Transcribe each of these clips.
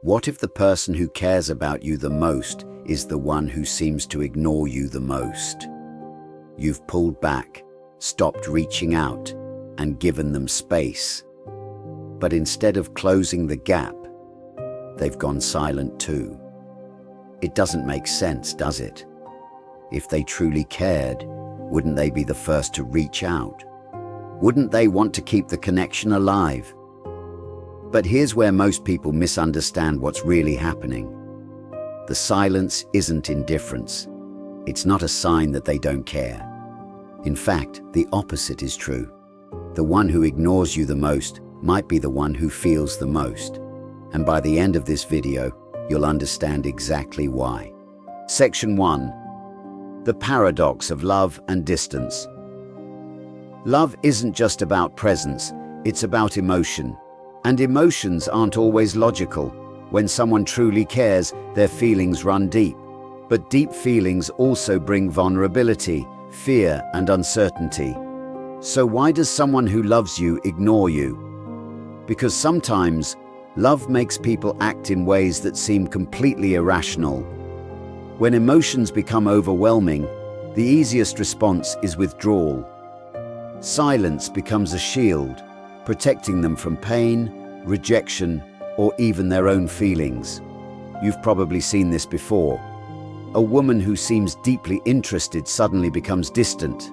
What if the person who cares about you the most is the one who seems to ignore you the most? You've pulled back, stopped reaching out, and given them space. But instead of closing the gap, they've gone silent too. It doesn't make sense, does it? If they truly cared, wouldn't they be the first to reach out? Wouldn't they want to keep the connection alive? But here's where most people misunderstand what's really happening. The silence isn't indifference. It's not a sign that they don't care. In fact, the opposite is true. The one who ignores you the most might be the one who feels the most. And by the end of this video, you'll understand exactly why. Section 1. The paradox of love and distance. Love isn't just about presence, it's about emotion. And emotions aren't always logical. When someone truly cares, their feelings run deep. But deep feelings also bring vulnerability, fear, and uncertainty. So why does someone who loves you ignore you? Because sometimes, love makes people act in ways that seem completely irrational. When emotions become overwhelming, the easiest response is withdrawal. Silence becomes a shield, protecting them from pain, rejection, or even their own feelings. You've probably seen this before. A woman who seems deeply interested suddenly becomes distant.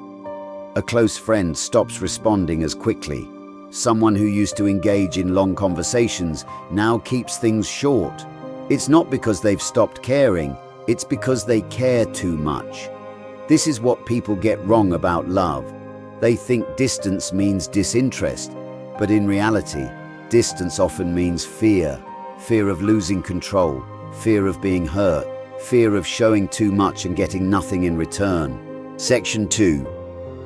A close friend stops responding as quickly. Someone who used to engage in long conversations now keeps things short. It's not because they've stopped caring, it's because they care too much. This is what people get wrong about love. They think distance means disinterest, but in reality, distance often means fear. Fear of losing control, fear of being hurt, fear of showing too much and getting nothing in return. Section 2.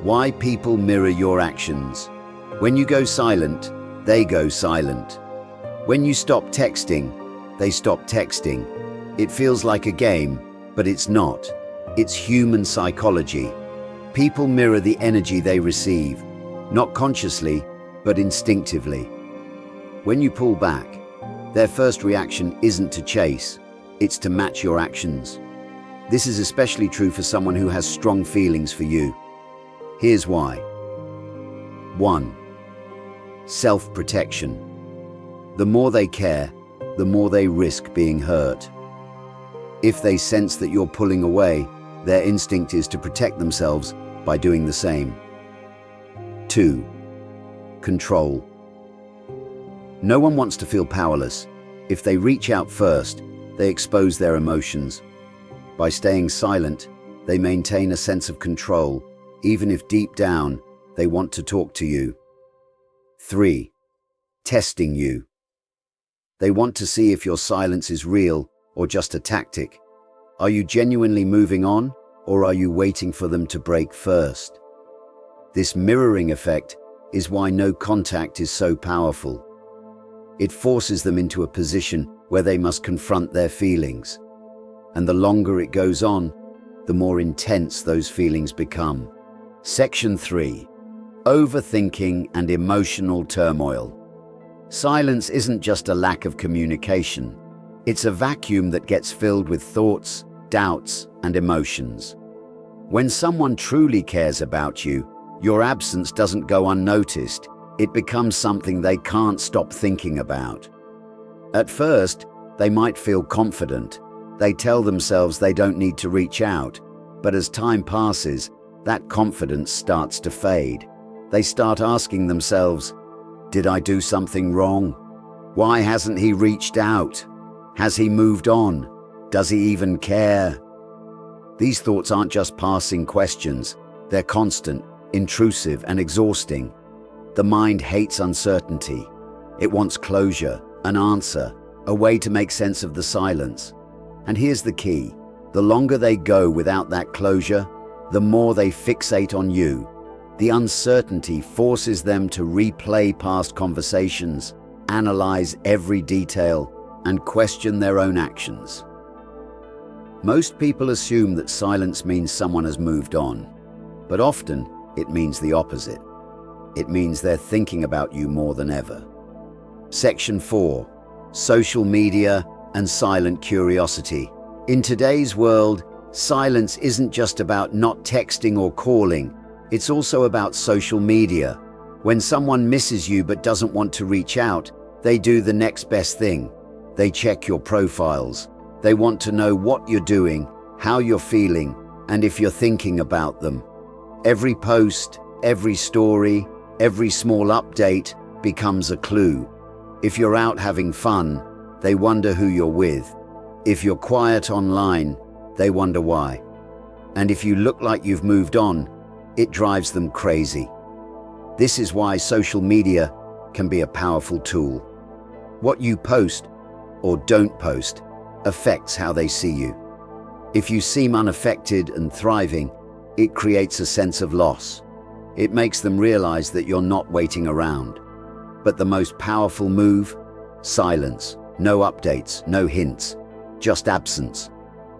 Why people mirror your actions. When you go silent, they go silent. When you stop texting, they stop texting. It feels like a game, but it's not. It's human psychology. People mirror the energy they receive, not consciously, but instinctively. When you pull back, their first reaction isn't to chase, it's to match your actions. This is especially true for someone who has strong feelings for you. Here's why. 1. Self-protection. The more they care, the more they risk being hurt. If they sense that you're pulling away, their instinct is to protect themselves by doing the same. 2. Control. No one wants to feel powerless. If they reach out first, they expose their emotions. By staying silent, they maintain a sense of control, even if deep down they want to talk to you. 3. Testing you. They want to see if your silence is real or just a tactic. Are you genuinely moving on, or are you waiting for them to break first? This mirroring effect is why no contact is so powerful. It forces them into a position where they must confront their feelings. And the longer it goes on, the more intense those feelings become. Section 3. Overthinking and emotional turmoil. Silence isn't just a lack of communication. It's a vacuum that gets filled with thoughts, doubts, and emotions. When someone truly cares about you, your absence doesn't go unnoticed. It becomes something they can't stop thinking about. At first, they might feel confident. They tell themselves they don't need to reach out. But as time passes, that confidence starts to fade. They start asking themselves, did I do something wrong? Why hasn't he reached out? Has he moved on? Does he even care? These thoughts aren't just passing questions. They're constant, intrusive, and exhausting. The mind hates uncertainty. It wants closure, an answer, a way to make sense of the silence. And here's the key. The longer they go without that closure, the more they fixate on you. The uncertainty forces them to replay past conversations, analyze every detail, and question their own actions. Most people assume that silence means someone has moved on, but often it means the opposite. It means they're thinking about you more than ever. Section 4. Social media and silent curiosity. In today's world, silence isn't just about not texting or calling, it's also about social media. When someone misses you but doesn't want to reach out, they do the next best thing. They check your profiles. They want to know what you're doing, how you're feeling, and if you're thinking about them. Every post, every story, every small update becomes a clue. If you're out having fun, they wonder who you're with. If you're quiet online, they wonder why. And if you look like you've moved on, it drives them crazy. This is why social media can be a powerful tool. What you post or don't post affects how they see you. If you seem unaffected and thriving, it creates a sense of loss. It makes them realize that you're not waiting around. But the most powerful move? Silence. No updates, no hints, just absence.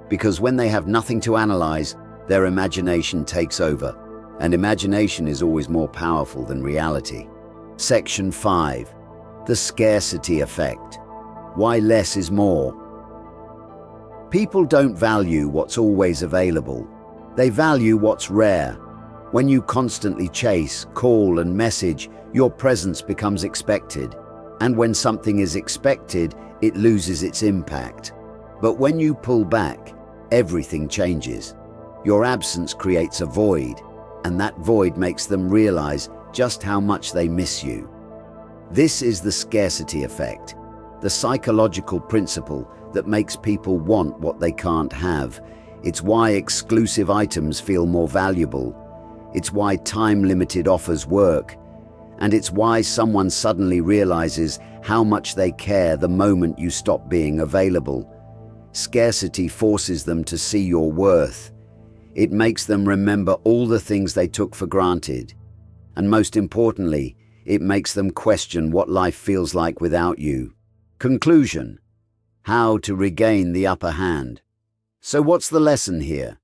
Because when they have nothing to analyze, their imagination takes over. And imagination is always more powerful than reality. Section 5. The scarcity effect. Why less is more. People don't value what's always available. They value what's rare. When you constantly chase, call, and message, your presence becomes expected. And when something is expected, it loses its impact. But when you pull back, everything changes. Your absence creates a void, and that void makes them realize just how much they miss you. This is the scarcity effect, the psychological principle that makes people want what they can't have. It's why exclusive items feel more valuable. It's why time-limited offers work. And it's why someone suddenly realizes how much they care the moment you stop being available. Scarcity forces them to see your worth. It makes them remember all the things they took for granted. And most importantly, it makes them question what life feels like without you. Conclusion: how to regain the upper hand. So what's the lesson here?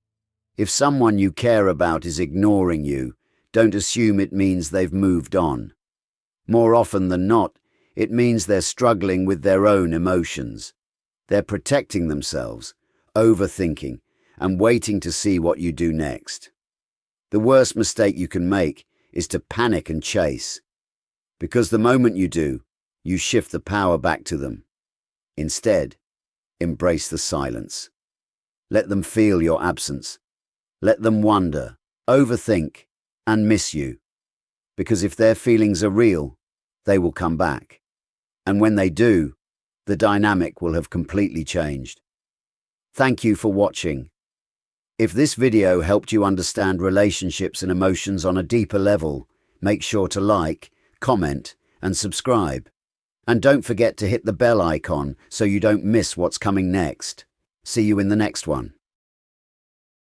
If someone you care about is ignoring you, don't assume it means they've moved on. More often than not, it means they're struggling with their own emotions. They're protecting themselves, overthinking, and waiting to see what you do next. The worst mistake you can make is to panic and chase. Because the moment you do, you shift the power back to them. Instead, embrace the silence. Let them feel your absence. Let them wonder, overthink, and miss you. Because if their feelings are real, they will come back. And when they do, the dynamic will have completely changed. Thank you for watching. If this video helped you understand relationships and emotions on a deeper level, make sure to like, comment, and subscribe. And don't forget to hit the bell icon so you don't miss what's coming next. See you in the next one.